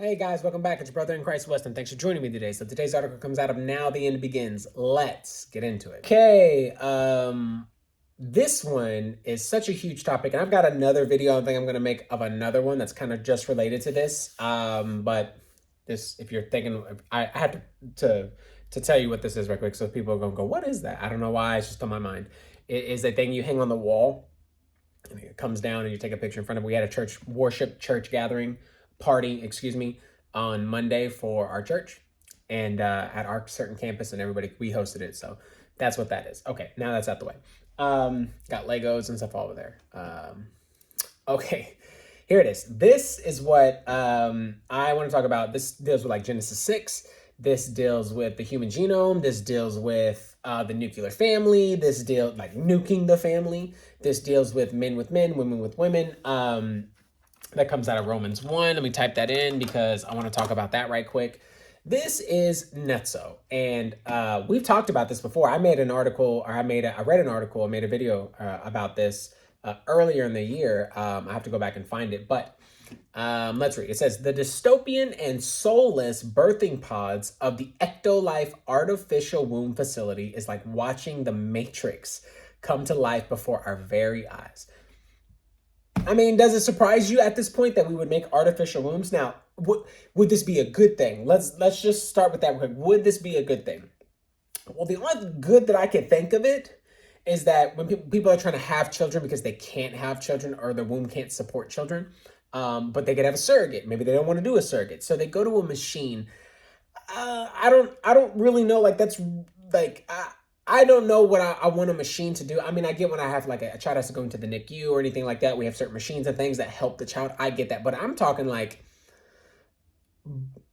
Hey guys, welcome back. It's your brother in Christ, Weston. Thanks for joining me today. So today's article comes out of Now the End Begins. Let's get into it. Okay, this one is such a huge topic, and I've got another video I think I'm gonna make of another one that's kind of just related to this. But this, if you're thinking, I had to tell you what this is right quick, so people are gonna go, "What is that?" I don't know why. It's just on my mind. It is a thing you hang on the wall, and it comes down, and you take a picture in front of. We had a church gathering party, excuse me, on Monday for our church and at our certain campus, and everybody, we hosted it. So that's what that is. Okay, now that's out the way. Got Legos and stuff all over there. Okay, here it is. This is what I want to talk about. This deals with like Genesis 6. This deals with the human genome. This deals with the nuclear family. This deals like nuking the family. This deals with men, women with women. That comes out of Romans 1. Let me type that in because I want to talk about that right quick. This is nutso. And we've talked about this before. I read an article, I made a video about this earlier in the year. I have to go back and find it, but let's read. It says, the dystopian and soulless birthing pods of the Ectolife artificial womb facility is like watching the Matrix come to life before our very eyes. I mean, does it surprise you at this point that we would make artificial wombs? Now, would this be a good thing? Let's just start with that real quick. Would this be a good thing? Well, the only good that I can think of it is that when people are trying to have children because they can't have children or the womb can't support children, but they could have a surrogate. Maybe they don't want to do a surrogate, so they go to a machine. I don't really know. Like that's like. I don't know what I want a machine to do. I mean, I get when I have like a child has to go into the NICU or anything like that. We have certain machines and things that help the child. I get that. But I'm talking like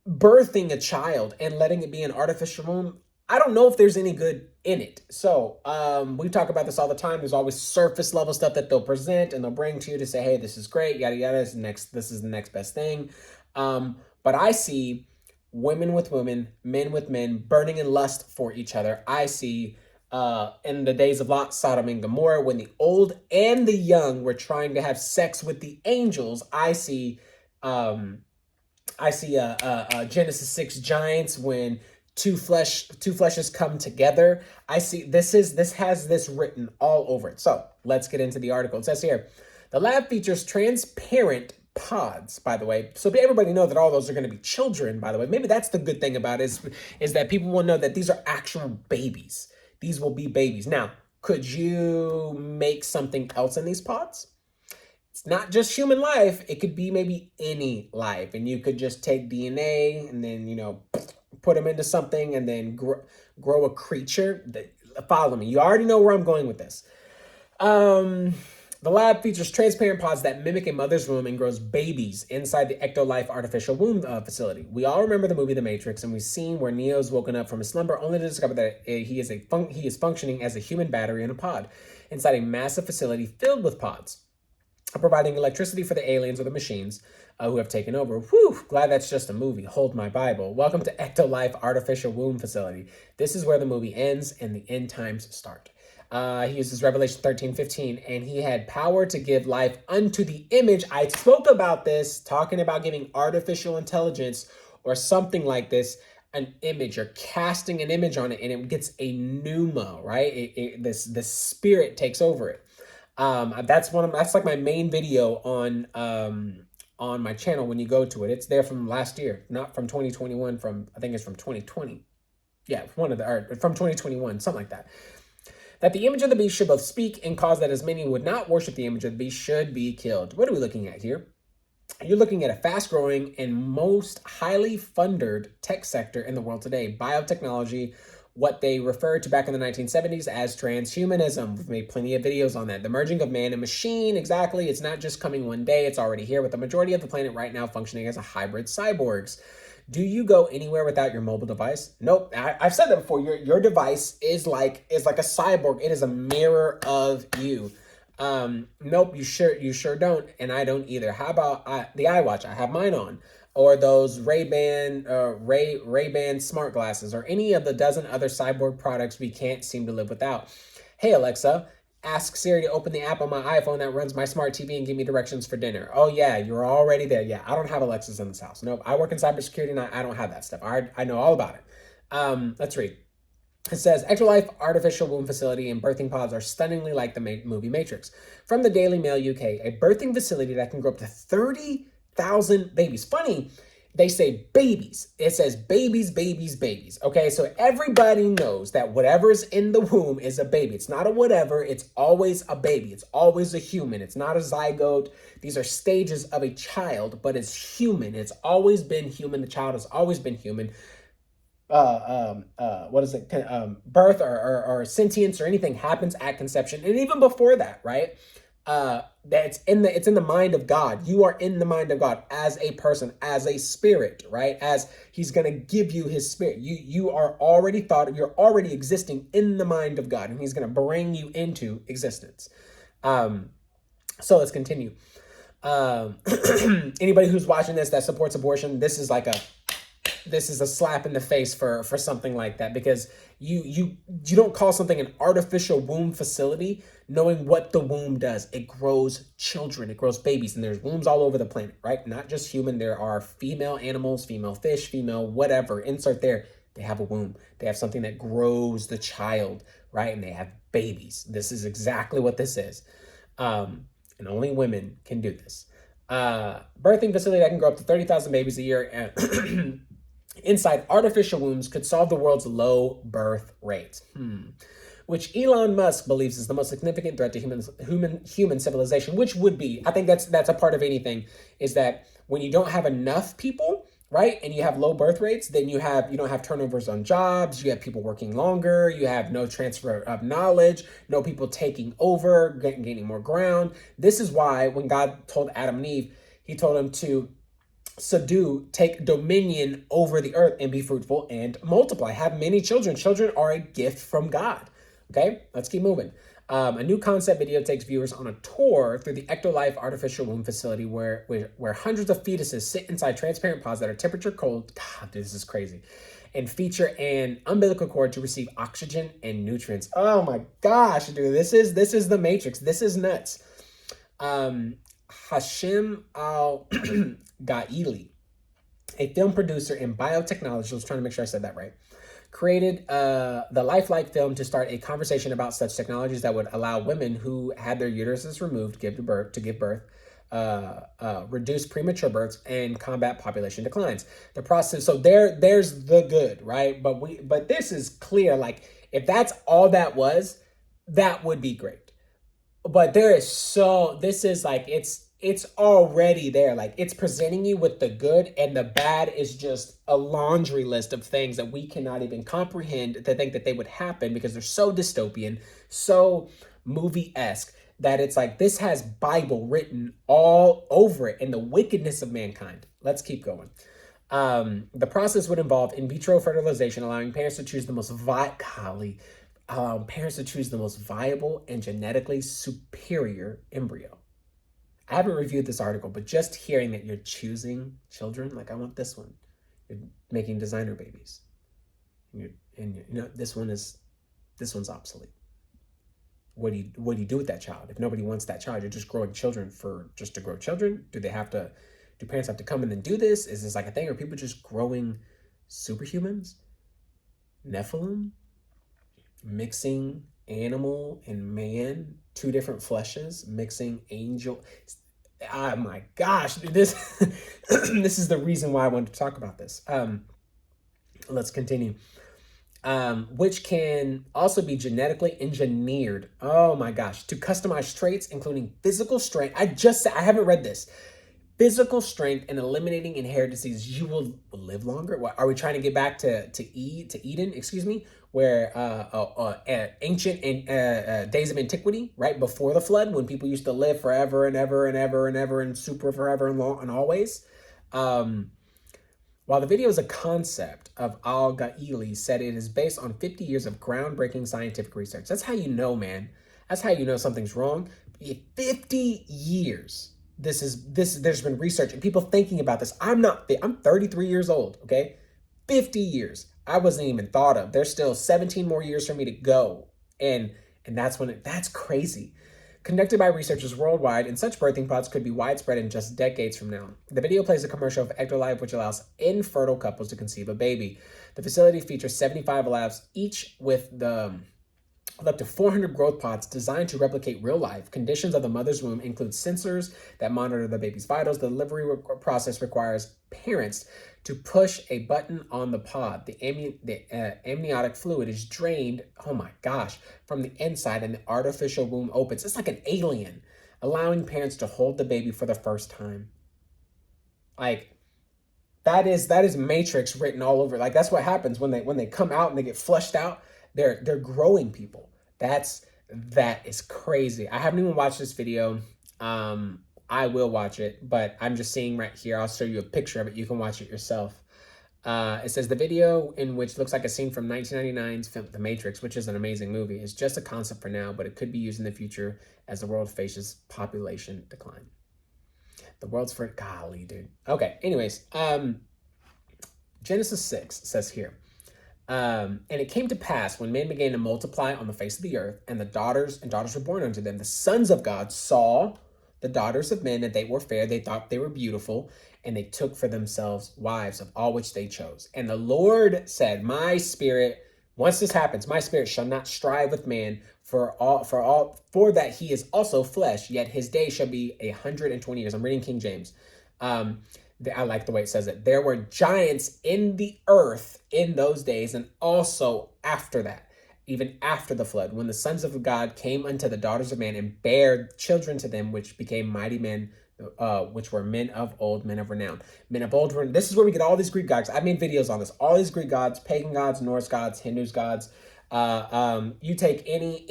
birthing a child and letting it be an artificial womb. I don't know if there's any good in it. So we talk about this all the time. There's always surface level stuff that they'll present and they'll bring to you to say, hey, this is great, yada, yada. This is the next best thing. But I see women with women, men with men, burning in lust for each other. I see in the days of Lot, Sodom, and Gomorrah, when the old and the young were trying to have sex with the angels. I see Genesis 6 giants when two fleshes come together. I see this has this written all over it. So let's get into the article. It says here, the lab features transparent pods, by the way, so everybody know that all those are going to be children, by the way. Maybe that's the good thing about it is that people will know that these are actual babies. These will be babies. Now, could you make something else in these pods? It's not just human life. It could be maybe any life, and you could just take DNA and then, put them into something and then grow a creature. Follow me. You already know where I'm going with this. The lab features transparent pods that mimic a mother's womb and grows babies inside the Ectolife artificial womb facility. We all remember the movie The Matrix, and we've seen where Neo's woken up from his slumber only to discover that he is functioning as a human battery in a pod inside a massive facility filled with pods, providing electricity for the aliens or the machines who have taken over. Whew, glad that's just a movie. Hold my Bible. Welcome to Ectolife artificial womb facility. This is where the movie ends and the end times start. He uses Revelation 13:15, and he had power to give life unto the image. I spoke about this, talking about giving artificial intelligence or something like this, an image. You're casting an image on it, and it gets a pneuma, right? The spirit takes over it. That's like my main video on my channel. When you go to it, it's there from last year, not from 2021. I think it's from 2020. Yeah, from 2021, something like that. That the image of the beast should both speak and cause that as many would not worship the image of the beast should be killed. What are we looking at here? You're looking at a fast-growing and most highly funded tech sector in the world today, biotechnology, what they referred to back in the 1970s as transhumanism. We've made plenty of videos on that. The merging of man and machine, exactly. It's not just coming one day. It's already here with the majority of the planet right now functioning as a hybrid cyborgs. Do you go anywhere without your mobile device? Nope. I've said that before. Your device is like a cyborg. It is a mirror of you. Nope. You sure don't, and I don't either. How about the iWatch? I have mine on, or those Ray-Ban smart glasses, or any of the dozen other cyborg products we can't seem to live without. Hey Alexa, Ask Siri to open the app on my iPhone that runs my smart TV and give me directions for dinner. Oh yeah, you're already there. Yeah, I don't have Alexas in this house. Nope, I work in cybersecurity and I don't have that stuff. I know all about it. Let's read. It says, Ectolife Artificial Womb Facility and birthing pods are stunningly like the movie Matrix. From the Daily Mail UK, a birthing facility that can grow up to 30,000 babies. Funny, they say babies. It says babies, babies, babies. Okay, so everybody knows that whatever's in the womb is a baby. It's not a whatever, it's always a baby. It's always a human. It's not a zygote. These are stages of a child, but it's human. It's always been human. The child has always been human. What is it? Birth or sentience or anything happens at conception, and even before that, right? It's in the mind of God. You are in the mind of God as a person, as a spirit, right? As He's gonna give you His spirit. You are already thought. You're already existing in the mind of God, and He's gonna bring you into existence. So let's continue. Anybody who's watching this that supports abortion, this is a slap in the face for something like that, because you don't call something an artificial womb facility knowing what the womb does. It grows children, it grows babies, and there's wombs all over the planet, right? Not just human. There are female animals, female fish, female whatever, insert there. They have a womb. They have something that grows the child, right? And they have babies. This is exactly what this is. And only women can do this. Birthing facility that can grow up to 30,000 babies a year inside artificial wombs could solve the world's low birth rates, which Elon Musk believes is the most significant threat to human civilization, which would be, I think that's a part of anything, is that when you don't have enough people, right, and you have low birth rates, then you don't have turnovers on jobs, you have people working longer, you have no transfer of knowledge, no people taking over, gaining more ground. This is why when God told Adam and Eve, He told them to subdue, take dominion over the earth, and be fruitful and multiply. Have many children. Children are a gift from God. Okay, let's keep moving. A new concept video takes viewers on a tour through the Ectolife Artificial Womb Facility where hundreds of fetuses sit inside transparent pods that are temperature cold. God, this is crazy. And feature an umbilical cord to receive oxygen and nutrients. Oh my gosh, dude, this is the Matrix. This is nuts. Hashim Al-Gaili, a film producer in biotechnology, I was trying to make sure I said that right, created the lifelike film to start a conversation about such technologies that would allow women who had their uteruses removed to give birth, reduce premature births, and combat population declines. The process, so there's the good, right? But this is clear, like, if that's all that was, that would be great. But this is like, it's already there. Like, it's presenting you with the good, and the bad is just a laundry list of things that we cannot even comprehend to think that they would happen, because they're so dystopian, so movie-esque, that it's like, this has Bible written all over it, and the wickedness of mankind. Let's keep going. The process would involve in vitro fertilization, allowing parents to choose the most viable and genetically superior embryo. I haven't reviewed this article, but just hearing that you're choosing children, like, I want this one. You're making designer babies. This one's obsolete. What do you do with that child? If nobody wants that child, you're just growing children just to grow children? Do parents have to come in and do this? Is this like a thing? Are people just growing superhumans? Nephilim? Mixing animal and man, two different fleshes, mixing angel. Oh my gosh, this this is the reason why I wanted to talk about this. Let's continue. Which can also be genetically engineered. Oh my gosh, to customize traits, including physical strength. I haven't read this. Physical strength and eliminating inherited diseases. You will live longer. What, are we trying to get back to Eden? Excuse me, where ancient days of antiquity, right before the flood, when people used to live forever and ever and ever and ever and super forever and long and always. While the video is a concept of Al-Gaili, said it is based on 50 years of groundbreaking scientific research. That's how you know, man. That's how you know something's wrong. 50 years. There's been research and people thinking about this. I'm 33 years old, okay? 50 years. I wasn't even thought of. There's still 17 more years for me to go. And And that's crazy. Conducted by researchers worldwide, and such birthing pods could be widespread in just decades from now. The video plays a commercial of Ectolife, which allows infertile couples to conceive a baby. The facility features 75 labs, each with up to 400 growth pods designed to replicate real life. Conditions of the mother's womb include sensors that monitor the baby's vitals. The delivery process requires parents to push a button on the pod. The amniotic fluid is drained, oh my gosh, from the inside, and the artificial womb opens. It's like an alien, allowing parents to hold the baby for the first time. Like, that is Matrix written all over. Like, that's what happens when they come out and they get flushed out. They're growing people. That is crazy. I haven't even watched this video. I will watch it, but I'm just seeing right here. I'll show you a picture of it. You can watch it yourself. It says the video, in which looks like a scene from 1999's film The Matrix, which is an amazing movie, is just a concept for now, but it could be used in the future as the world faces population decline. The world's for golly, dude. Okay, anyways, Genesis 6 says here, and it came to pass when men began to multiply on the face of the earth, and daughters were born unto them. The sons of God saw the daughters of men, that they were fair, they thought they were beautiful, and they took for themselves wives, of all which they chose. And the Lord said, my spirit, once this happens, my spirit shall not strive with man, for that he is also flesh, yet his day shall be 120 years. I'm reading King James. I like the way it says it. There were giants in the earth in those days, and also after that, even after the flood, when the sons of God came unto the daughters of man and bare children to them, which became mighty men, which were men of old, men of renown. Men of old, this is where we get all these Greek gods. I made videos on this. All these Greek gods, pagan gods, Norse gods, Hindus gods. You take any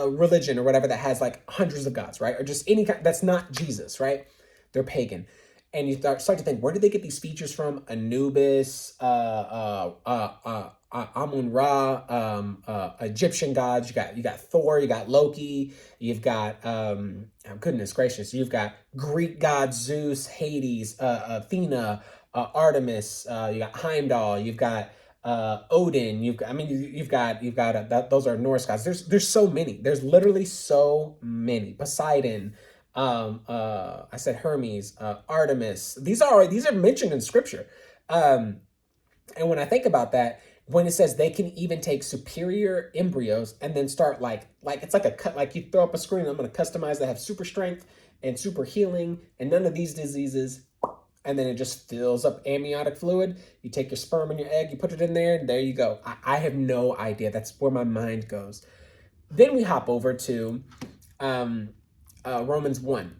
religion or whatever that has like hundreds of gods, right? Or just any kind that's not Jesus, right? They're pagan. And you start to think, where did they get these features from? Anubis, Amun-Ra, Egyptian gods. You got Thor, you got Loki, you've got goodness gracious, you've got Greek gods, Zeus, Hades, Athena, Artemis, you got Heimdall, you've got Odin, you've got those are Norse gods. There's so many. There's literally so many. Poseidon. I said Hermes, Artemis. These are mentioned in scripture. And when I think about that, when it says they can even take superior embryos and then start like it's like a cut, like you throw up a screen, I'm going to customize that have super strength and super healing and none of these diseases. And then it just fills up amniotic fluid. You take your sperm and your egg, you put it in there, and there you go. I have no idea. That's where my mind goes. Then we hop over to Romans 1.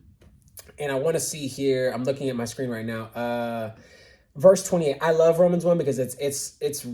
And I want to see here, I'm looking at my screen right now. Verse 28. I love Romans 1 because it's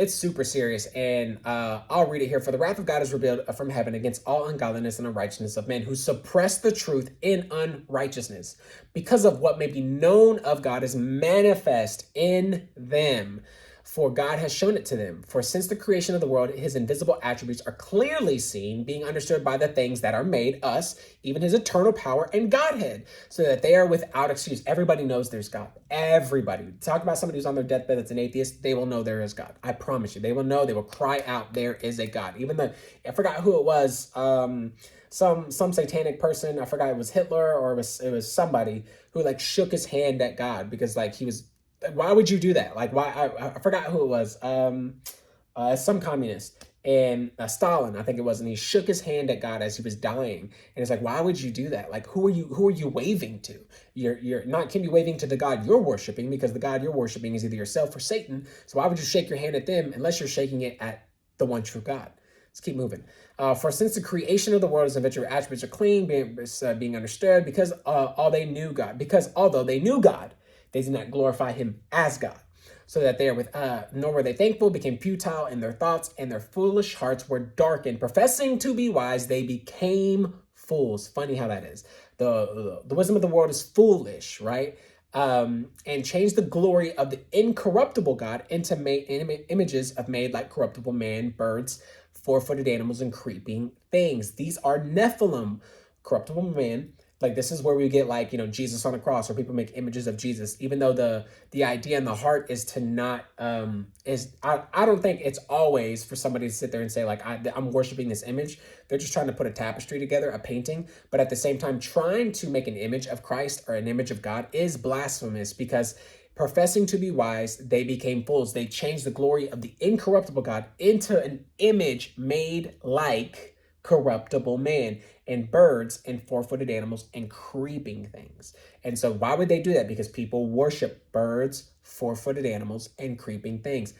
super serious. And I'll read it here. For the wrath of God is revealed from heaven against all ungodliness and unrighteousness of men who suppress the truth in unrighteousness, because of what may be known of God is manifest in them. For God has shown it to them. For since the creation of the world, his invisible attributes are clearly seen, being understood by the things that are made, us, even his eternal power and Godhead, so that they are without excuse. Everybody knows there's God. Everybody. Talk about somebody who's on their deathbed that's an atheist, they will know there is God. I promise you. They will know. They will cry out, there is a God. Even though, I forgot who it was, some satanic person, I forgot it was Hitler or it was somebody who like shook his hand at God because like he was, why would you do that? Like, why? I forgot who it was. Some communist, and Stalin, I think it was, and he shook his hand at God as he was dying. And it's like, why would you do that? Like, who are you waving to? You're not can be waving to the God you're worshiping, because the God you're worshiping is either yourself or Satan. So why would you shake your hand at them unless you're shaking it at the one true God? Let's keep moving. For since the creation of the world, his invisible attributes are clean, being understood, because although they knew God, they did not glorify him as God, so that they are nor were they thankful, became futile in their thoughts, and their foolish hearts were darkened. Professing to be wise, they became fools. Funny how that is. The wisdom of the world is foolish, right? And changed the glory of the incorruptible God into images of made like corruptible man, birds, four-footed animals, and creeping things. These are Nephilim, corruptible man, Like, this is where we get, like, you know, Jesus on the cross, or people make images of Jesus, even though the idea in the heart is to not, I don't think it's always for somebody to sit there and say, like, I'm worshiping this image. They're just trying to put a tapestry together, a painting. But at the same time, trying to make an image of Christ or an image of God is blasphemous, because professing to be wise, they became fools. They changed the glory of the incorruptible God into an image made like corruptible man, and birds, and four-footed animals, and creeping things. And so why would they do that? Because people worship birds, four-footed animals, and creeping things.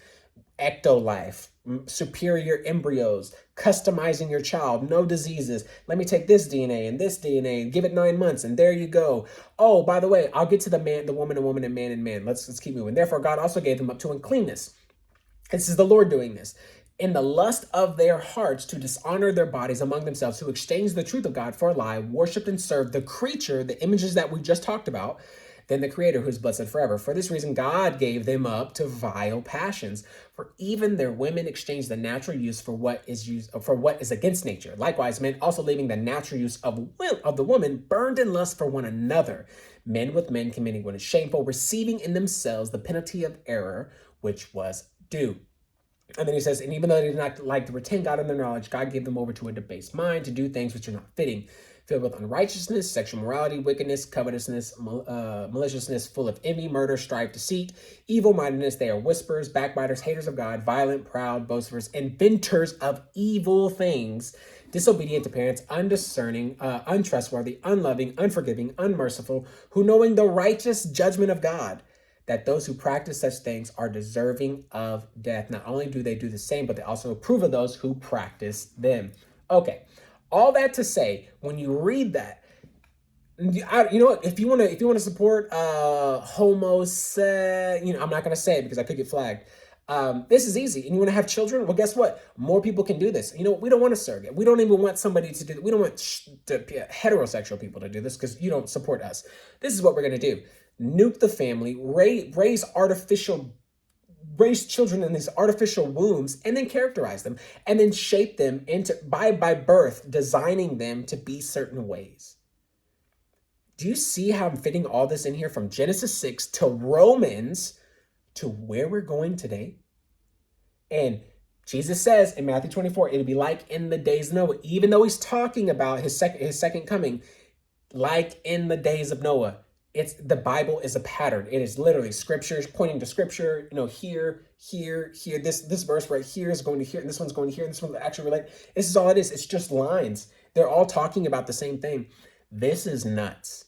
Ectolife, superior embryos, customizing your child, no diseases. Let me take this DNA and this DNA and give it 9 months, and there you go. Oh, by the way, I'll get to the man, the woman, and woman, and man, and man. Let's keep moving. Therefore, God also gave them up to uncleanness. This is the Lord doing this. In the lust of their hearts, to dishonor their bodies among themselves, to exchange the truth of God for a lie, worshiped and served the creature, the images that we just talked about, than the Creator, who is blessed forever. For this reason, God gave them up to vile passions. For even their women exchanged the natural use for what is against nature. Likewise, men also leaving the natural use of the woman, burned in lust for one another. Men with men committing what is shameful, receiving in themselves the penalty of error, which was due. And then he says, and even though they did not like to retain God in their knowledge, God gave them over to a debased mind to do things which are not fitting, filled with unrighteousness, sexual morality, wickedness, covetousness, maliciousness, full of envy, murder, strife, deceit, evil-mindedness. They are whisperers, backbiters, haters of God, violent, proud, boasters, inventors of evil things, disobedient to parents, undiscerning, untrustworthy, unloving, unforgiving, unmerciful, who knowing the righteous judgment of God, that those who practice such things are deserving of death. Not only do they do the same, but they also approve of those who practice them. Okay, all that to say, when you read that, you know what? If you want to support I'm not gonna say it because I could get flagged. This is easy, and you want to have children. Well, guess what? More people can do this. You know, we don't want a surrogate. We don't even want somebody to do. We don't want heterosexual people to do this because you don't support us. This is what we're gonna do: nuke the family, raise children in these artificial wombs, and then characterize them, and then shape them into by birth, designing them to be certain ways. Do you see how I'm fitting all this in here from Genesis 6 to Romans to where we're going today? And Jesus says in Matthew 24, it'll be like in the days of Noah, even though he's talking about his second coming, like in the days of Noah. The Bible is a pattern. It is literally scriptures pointing to scripture. You know, here. This verse right here is going to here, and this one's going to here, and this one's actually relate. This is all it is. It's just lines. They're all talking about the same thing. This is nuts.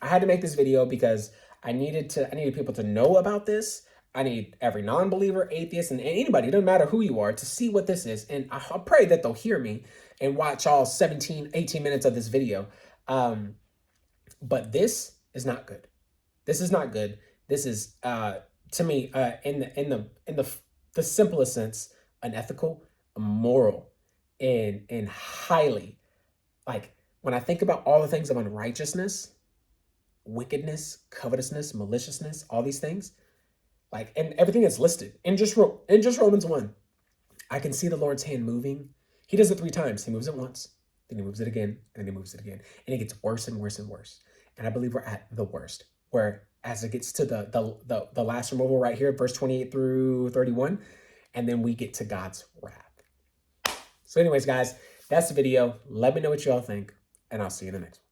I had to make this video because I needed people to know about this. I need every non-believer, atheist, and anybody, it doesn't matter who you are, to see what this is. And I'll pray that they'll hear me and watch all 17, 18 minutes of this video. But this is not good. This is not good. This is, to me, in the simplest sense, unethical, immoral, and highly, like, when I think about all the things of unrighteousness, wickedness, covetousness, maliciousness, all these things, like, and everything that's listed in just Romans 1, I can see the Lord's hand moving. He does it 3 times. He moves it once, then he moves it again, and then he moves it again. And it gets worse and worse and worse. And I believe we're at the worst, where as it gets to the last removal right here, verse 28 through 31, and then we get to God's wrath. So anyways, guys, that's the video. Let me know what you all think, and I'll see you in the next one.